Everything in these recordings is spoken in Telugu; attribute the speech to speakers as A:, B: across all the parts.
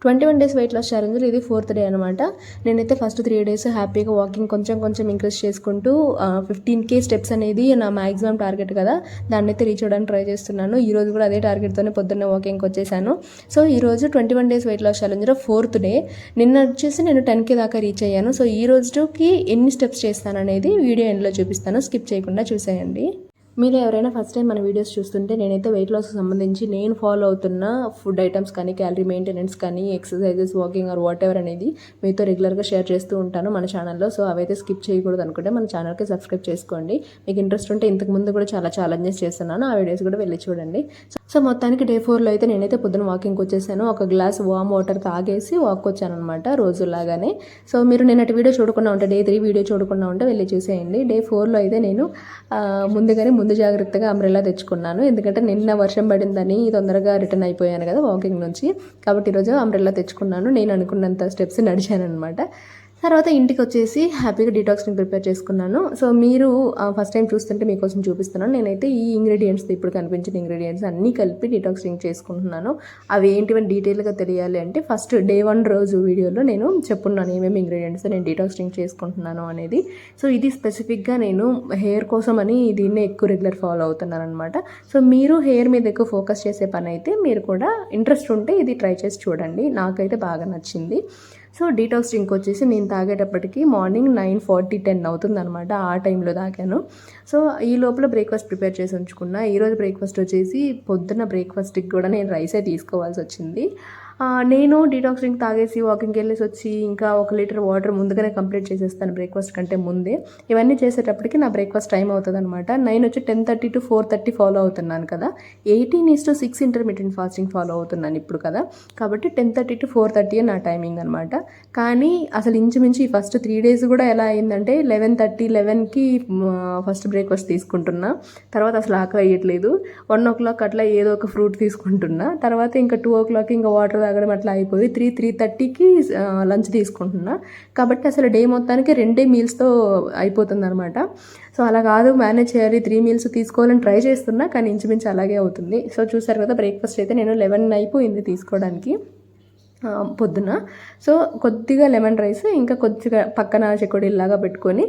A: 21 డేస్ వెయిట్ లాస్ ఛాలెంజ్లో ఇది 4th డే అనమాట. నేనైతే ఫస్ట్ 3 డేస్ హ్యాపీగా వాకింగ్ కొంచెం ఇంక్రీజ్ చేసుకుంటూ 15K స్టెప్స్ అనేది నా మ్యాక్సిమం టార్గెట్ కదా, దాన్ని అయితే రీచ్ అవ్వడానికి ట్రై చేస్తున్నాను. ఈ రోజు కూడా అదే టార్గెట్తోనే పొద్దున్నే వాకింగ్కి వచ్చేసాను. సో ఈరోజు 21 డేస్ వెయిట్ లాస్ ఛాలెంజ్లో 4th డే. నిన్న వచ్చేసి నేను 10K దాకా రీచ్ అయ్యాను. సో ఈ రోజుకి ఎన్ని స్టెప్స్ చేస్తాననేది వీడియో ఎండ్లో చూపిస్తాను, స్కిప్ చేయకుండా చూసేయండి. మీరు ఎవరైనా ఫస్ట్ టైం మన వీడియోస్ చూస్తుంటే నేనైతే వెయిట్ లాస్కి సంబంధించి నేను ఫాలో అవుతున్న ఫుడ్ ఐటమ్స్ కానీ, క్యాలరీ మెయింటెనెన్స్ కానీ, exercises, walking are what ever అనేది మీతో రెగ్యులర్గా షేర్ చేస్తూ ఉంటాను మన ఛానల్లో. సో అవైతే స్కిప్ చేయకూడదు అనుకుంటే మన ఛానల్కి సబ్స్క్రైబ్ చేసుకోండి. మీకు ఇంట్రెస్ట్ ఉంటే ఇంతకు ముందు కూడా చాలా ఛాలెంజెస్ చేస్తున్నాను, ఆ వీడియోస్ కూడా వెళ్ళి చూడండి. సో మొత్తానికి డే 4లో అయితే నేనైతే పొద్దున వాకింగ్కి వచ్చేసాను. ఒక గ్లాస్ వామ్ వాటర్ తాగేసి వాక్ వచ్చాను అనమాట రోజులాగానే. సో మీరు నిన్నటి వీడియో చూడకుండా ఉంటే, డే 3 వీడియో చూడకుండా ఉంటే వెళ్ళి చూసేయండి. డే 4లో అయితే నేను ముందు జాగ్రత్తగా అంబ్రెల్లా తెచ్చుకున్నాను. ఎందుకంటే నిన్న వర్షం పడిందని తొందరగా రిటర్న్ అయిపోయాను కదా వాకింగ్ నుంచి. కాబట్టి ఈరోజు అంబ్రెల్లా తెచ్చుకున్నాను. నేను అనుకున్నంత స్టెప్స్ నడిచాను అనమాట. తర్వాత ఇంటికి వచ్చేసి హ్యాపీగా డీటాక్స్ని ప్రిపేర్ చేసుకున్నాను. సో మీరు ఫస్ట్ టైం చూస్తుంటే మీకోసం చూపిస్తున్నాను. నేనైతే ఈ ఇంగ్రీడియంట్స్, ఇప్పుడు కనిపించిన ఇంగ్రీడియంట్స్ అన్నీ కలిపి డీటాక్స్ డ్రింక్ చేసుకుంటున్నాను. అవి ఏంటివని డీటెయిల్గా తెలియాలి అంటే ఫస్ట్ డే 1 రోజు వీడియోలో నేను చెప్పున్నాను ఏమేమి ఇంగ్రీడియంట్స్ నేను డీటాక్స్ డ్రింక్ చేసుకుంటున్నాను అనేది. సో ఇది స్పెసిఫిక్గా నేను హెయిర్ కోసం అని దీన్నే ఎక్కువ రెగ్యులర్ ఫాలో అవుతున్నాను అనమాట. సో మీరు హెయిర్ మీద ఎక్కువ ఫోకస్ చేసే పని అయితే మీరు కూడా ఇంట్రెస్ట్ ఉంటే ఇది ట్రై చేసి చూడండి. నాకైతే బాగా నచ్చింది. సో డీటాక్స్ డ్రింక్ వచ్చేసి నేను తాగేటప్పటికి మార్నింగ్ 9:40, 10 అవుతుందన్నమాట. ఆ టైంలో తాగాను. సో ఈ లోపల బ్రేక్ఫాస్ట్ ప్రిపేర్ చేసి ఉంచుకున్నా. ఈరోజు బ్రేక్ఫాస్ట్ వచ్చేసి పొద్దున్న బ్రేక్ఫాస్ట్కి కూడా నేను రైసే తీసుకోవాల్సి వచ్చింది. నేను డీటాక్స్ డ్రింక్ తాగేసి వాకింగ్కి వెళ్ళేసి వచ్చి ఇంకా 1 లీటర్ వాటర్ ముందుగానే కంప్లీట్ చేసేస్తాను బ్రేక్ఫాస్ట్ కంటే ముందే. ఇవన్నీ చేసేటప్పటికి నా బ్రేక్ఫాస్ట్ టైం అవుతుంది అనమాట. 9 వచ్చి 10:30 to 4:30 ఫాలో అవుతున్నాను కదా. 18:6 ఇంటర్మీడియట్ ఫాస్టింగ్ ఫాలో అవుతున్నాను ఇప్పుడు కదా. కాబట్టి 10:30 to 4:30 నా టైమింగ్ అనమాట. కానీ అసలు ఇంచుమించు ఈ ఫస్ట్ 3 days కూడా ఎలా అయిందంటే 11:30, 11కి ఫస్ట్ బ్రేక్ఫాస్ట్ తీసుకుంటున్నా. తర్వాత అసలు ఆకలి అయ్యట్లేదు. 1 o'clock అట్లా ఏదో ఒక ఫ్రూట్ తీసుకుంటున్నా. తర్వాత ఇంకా 2 o'clock ఇంకా వాటర్ తాగడం అట్లా అయిపోయి 3:30కి లంచ్ తీసుకుంటున్నా. కాబట్టి అసలు డే మొత్తానికి 2 మీల్స్తో అయిపోతుంది అనమాట. సో అలా కాదు, మేనేజ్ చేయాలి, 3 meals తీసుకోవాలని ట్రై చేస్తున్నా, కానీ ఇంచుమించు అలాగే అవుతుంది. సో చూసారు కదా, బ్రేక్ఫాస్ట్ అయితే నేను 11 అయిపోయింది తీసుకోవడానికి పొద్దున. సో కొద్దిగా లెమన్ రైస్ ఇంకా కొద్దిగా పక్కన చెకోడీలాగా పెట్టుకొని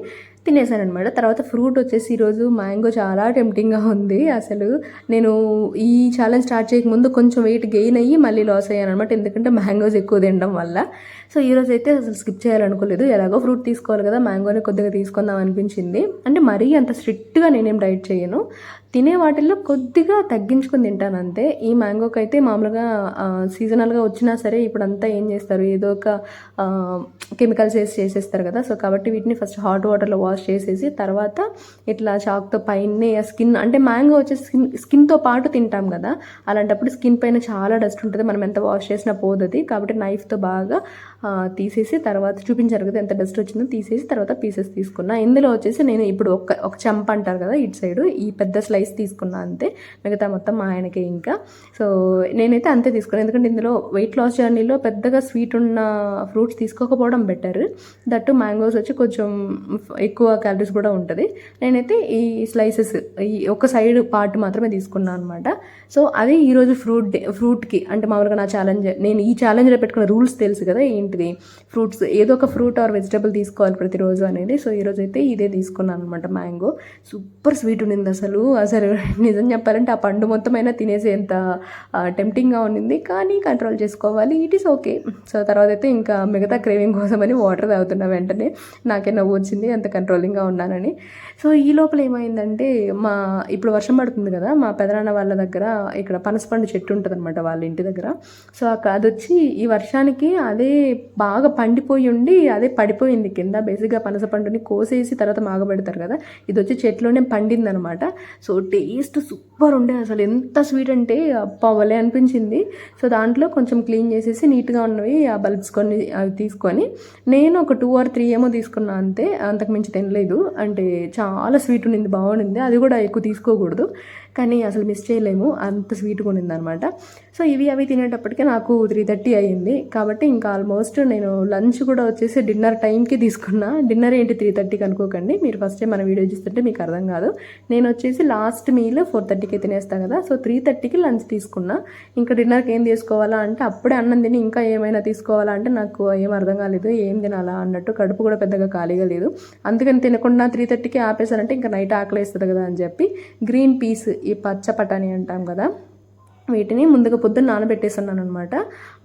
A: తినేసాను అనమాట. తర్వాత ఫ్రూట్ వచ్చేసి ఈరోజు మ్యాంగో చాలా టెంప్టింగ్గా ఉంది. అసలు నేను ఈ ఛాలెంజ్ స్టార్ట్ చేయకముందు కొంచెం వెయిట్ గెయిన్ అయ్యి మళ్ళీ లాస్ అయ్యాను అనమాట, ఎందుకంటే మ్యాంగోస్ ఎక్కువ తినడం వల్ల. సో ఈరోజు అయితే అసలు స్కిప్ చేయాలనుకోలేదు. ఎలాగో ఫ్రూట్ తీసుకోవాలి కదా, మ్యాంగోని కొద్దిగా తీసుకుందాం అనిపించింది. అంటే మరీ అంత స్ట్రిక్ట్గా నేనేం డైట్ చేయను, తినే వాటిల్లో కొద్దిగా తగ్గించుకొని తింటాను అంతే. ఈ మ్యాంగోకి అయితే మామూలుగా సీజనల్గా వచ్చినా సరే ఇప్పుడు అంతా ఏం చేస్తారు, ఏదో ఒక కెమికల్స్ వేసి చేసేస్తారు కదా. సో కాబట్టి వీటిని ఫస్ట్ హాట్ వాటర్లో వాష్ చేసేసి తర్వాత ఇట్లా చాక్తో పైన స్కిన్, అంటే మ్యాంగో వచ్చేసి స్కిన్తో పాటు తింటాం కదా, అలాంటప్పుడు స్కిన్ పైన చాలా డస్ట్ ఉంటుంది, మనం ఎంత వాష్ చేసినా పోదది. కాబట్టి నైఫ్తో బాగా తీసేసి తర్వాత చూపించారు కదా ఎంత డస్ట్ వచ్చిందో, తీసేసి తర్వాత పీసెస్ తీసుకున్నా. ఇందులో వచ్చేసి నేను ఇప్పుడు ఒక చెంప అంటారు కదా ఇటు సైడు, ఈ పెద్ద స్లైస్ తీసుకున్నా అంతే. మిగతా మొత్తం మా ఆయనకే. ఇంకా సో నేనైతే అంతే తీసుకున్నాను, ఎందుకంటే ఇందులో వెయిట్ లాస్ జర్నీలో పెద్దగా స్వీట్ ఉన్న ఫ్రూట్స్ తీసుకోకపోవడం బెటర్. దట్టు మ్యాంగోస్ వచ్చి కొంచెం ఎక్కువ క్యాలరీస్ కూడా ఉంటుంది. నేనైతే ఈ స్లైసెస్ ఈ ఒక సైడ్ పార్ట్ మాత్రమే తీసుకున్నాను అనమాట. సో అది ఈరోజు ఫ్రూట్కి అంటే మామూలుగా నా ఛాలెంజ్, నేను ఈ ఛాలెంజ్లో పెట్టుకున్న రూల్స్ తెలుసు కదా ఏంటిది, ఫ్రూట్స్ ఏదో ఒక ఫ్రూట్ ఆర్ వెజిటబుల్ తీసుకోవాలి ప్రతిరోజు అనేది. సో ఈరోజు అయితే ఇదే తీసుకున్నాను అనమాట. మ్యాంగో సూపర్ స్వీట్ ఉండింది. అసలు నిజం చెప్పాలంటే ఆ పండు మొత్తం అయినా తినేసేంత టెంప్టింగ్గా ఉండింది, కానీ కంట్రోల్ చేసుకోవాలి, ఇట్ ఈస్ ఓకే. సో తర్వాత అయితే ఇంకా మిగతా క్రేవింగ్ కోసమని వాటర్ తాగుతున్నా. వెంటనే నాకే నవ్వు వచ్చింది అంత కంట్రోలింగ్గా ఉన్నానని. సో ఈ లోపల ఏమైందంటే ఇప్పుడు వర్షం పడుతుంది కదా, మా పెదనాన్న వాళ్ళ దగ్గర ఇక్కడ పనసపండు చెట్టు ఉంటుంది అనమాట వాళ్ళ ఇంటి దగ్గర. సో అది వచ్చి ఈ వర్షానికి అదే బాగా పండిపోయి ఉండి అదే పడిపోయింది కింద. బేసిక్గా పనసపండుని కోసేసి తర్వాత మాగబెడతారు కదా, ఇది వచ్చి చెట్లోనే పండింది అనమాట. సో టేస్ట్ సూపర్ ఉండే, అసలు ఎంత స్వీట్ అంటే అవ్వలే అనిపించింది. సో దాంట్లో కొంచెం క్లీన్ చేసేసి నీట్గా ఉన్నవి ఆ బల్బ్స్ కొన్ని అవి తీసుకొని నేను ఒక 2 or 3 ఏమో తీసుకున్నా అంతే, అంతకు మించి తినలేదు. అంటే చాలా స్వీట్ ఉండింది, బాగుండింది. అది కూడా ఎక్కువ తీసుకోకూడదు. కానీ అసలు మిస్ చేయలేము, అంత స్వీట్గా ఉండిందనమాట. సో ఇవి అవి తినేటప్పటికే నాకు 3:30 అయ్యింది. కాబట్టి ఇంకా ఆల్మోస్ట్ నేను లంచ్ కూడా వచ్చేసి డిన్నర్ టైంకి తీసుకున్నా. డిన్నర్ ఏంటి 3:30కి అనుకోకండి, మీరు ఫస్ట్ టైం మన వీడియో చూస్తుంటే మీకు అర్థం కాదు. నేను వచ్చేసి లాస్ట్ మీల్ 4:30కి తినేస్తాను కదా, సో 3:30కి లంచ్ తీసుకున్నా. ఇంకా డిన్నర్కి ఏం తీసుకోవాలా అంటే అప్పుడే అన్నం తిని ఇంకా ఏమైనా తీసుకోవాలా అంటే నాకు ఏం అర్థం కాలేదు, ఏం తినాలా అన్నట్టు. కడుపు కూడా పెద్దగా ఖాళీగా లేదు, అందుకని తినకుండా 3:30కి ఆపేసానంటే ఇంకా నైట్ ఆకలేస్తుంది కదా అని చెప్పి గ్రీన్ పీస్, ఈ పచ్చ బఠానీ అంటాం కదా, వీటిని ముందుగా పొద్దున్న నానబెట్టేస్తున్నాను అనమాట.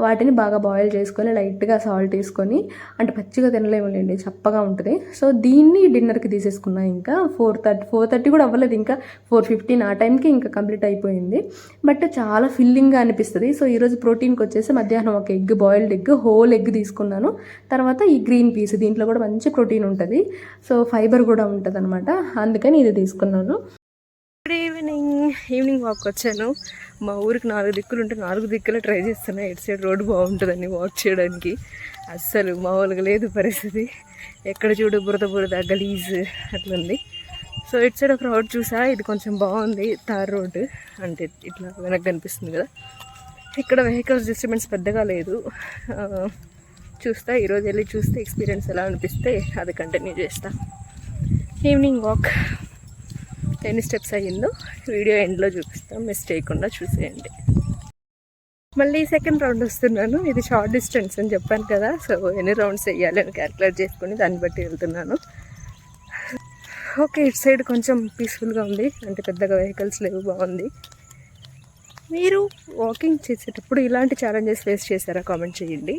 A: వాటిని బాగా బాయిల్ చేసుకొని లైట్గా సాల్ట్ వేసుకొని, అంటే పచ్చిగా తినలేములేండి, చప్పగా ఉంటుంది. సో దీన్ని డిన్నర్కి తీసేసుకున్నా. ఇంకా 4:30 కూడా అవ్వలేదు, ఇంకా 4:15 ఆ టైంకి ఇంకా కంప్లీట్ అయిపోయింది. బట్ చాలా ఫిల్లింగ్గా అనిపిస్తుంది. సో ఈరోజు ప్రోటీన్కి వచ్చేసి మధ్యాహ్నం ఒక egg, boiled egg, whole egg తీసుకున్నాను. తర్వాత ఈ గ్రీన్ పీస్, దీంట్లో కూడా మంచి ప్రోటీన్ ఉంటుంది, సో ఫైబర్ కూడా ఉంటుంది అనమాట, అందుకని ఇది తీసుకున్నాను. గుడ్ ఈవినింగ్ వాక్ వచ్చాను. మా ఊరికి 4 దిక్కులు ఉంటే 4 దిక్కులు ట్రై చేస్తున్నా ఎటు సైడ్ రోడ్డు బాగుంటుందని వాక్ చేయడానికి. అస్సలు మామూలుగా లేదు పరిస్థితి, ఎక్కడ చూడు బురద గలీజ్ అట్లుంది. సో ఇటు సైడ్ ఒక రోడ్ చూసా, ఇది కొంచెం బాగుంది, తార్ రోడ్డు, అంటే ఇట్లా వెనక్కి కనిపిస్తుంది కదా. ఇక్కడ వెహికల్స్ డిస్టర్బెన్స్ పెద్దగా లేదు. చూస్తా, ఈరోజు వెళ్ళి చూస్తే ఎక్స్పీరియన్స్ ఎలా అనిపిస్తే అది కంటిన్యూ చేస్తా. ఈవినింగ్ వాక్ ఎన్ని స్టెప్స్ అయ్యిందో వీడియో ఎండ్లో చూపిస్తాం, మిస్ చేయకుండా చూసేయండి. మళ్ళీ సెకండ్ రౌండ్ వస్తున్నాను. ఇది షార్ట్ డిస్టెన్స్ అని చెప్పాను కదా, సో ఎన్ని రౌండ్స్ వేయాలి అని క్యాల్కులేట్ చేసుకుని దాన్ని బట్టి వెళ్తున్నాను. ఓకే, ఇటు సైడ్ కొంచెం పీస్ఫుల్గా ఉంది, అంటే పెద్దగా వెహికల్స్ లేవు, బాగుంది. మీరు వాకింగ్ చేసేటప్పుడు ఇలాంటి ఛాలెంజెస్ ఫేస్ చేశారా? కామెంట్ చేయండి.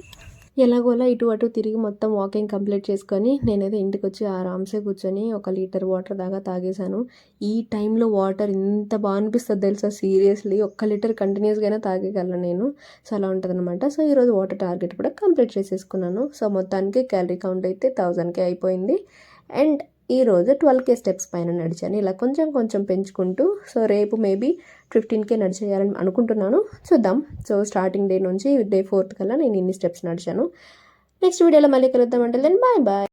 A: ఎలాగోలా ఇటు అటు తిరిగి మొత్తం వాకింగ్ కంప్లీట్ చేసుకొని నేనైతే ఇంటికి వచ్చి ఆరామ్సే కూర్చొని 1 లీటర్ వాటర్ దాకా తాగేశాను. ఈ టైంలో వాటర్ ఇంత బాగా అనిపిస్తుంది తెలుసా, సీరియస్లీ 1 లీటర్ కంటిన్యూస్గానే తాగగలను నేను. సో అలా ఉంటుంది అనమాట. సో ఈరోజు వాటర్ టార్గెట్ కూడా కంప్లీట్ చేసేసుకున్నాను. సో మొత్తానికి క్యాలరీ కౌంట్ అయితే 1000కే అయిపోయింది. అండ్ ఈరోజు 12K స్టెప్స్ పైన నడిచాను. ఇలా కొంచెం పెంచుకుంటూ, సో రేపు మేబీ 15K నడిచేయాలని అనుకుంటున్నాను, చూద్దాం. సో స్టార్టింగ్ డే నుంచి డే 4th కల్లా నేను ఇన్ని స్టెప్స్ నడిచాను. నెక్స్ట్ వీడియోలో మళ్ళీ కలుద్దామంటే బాయ్.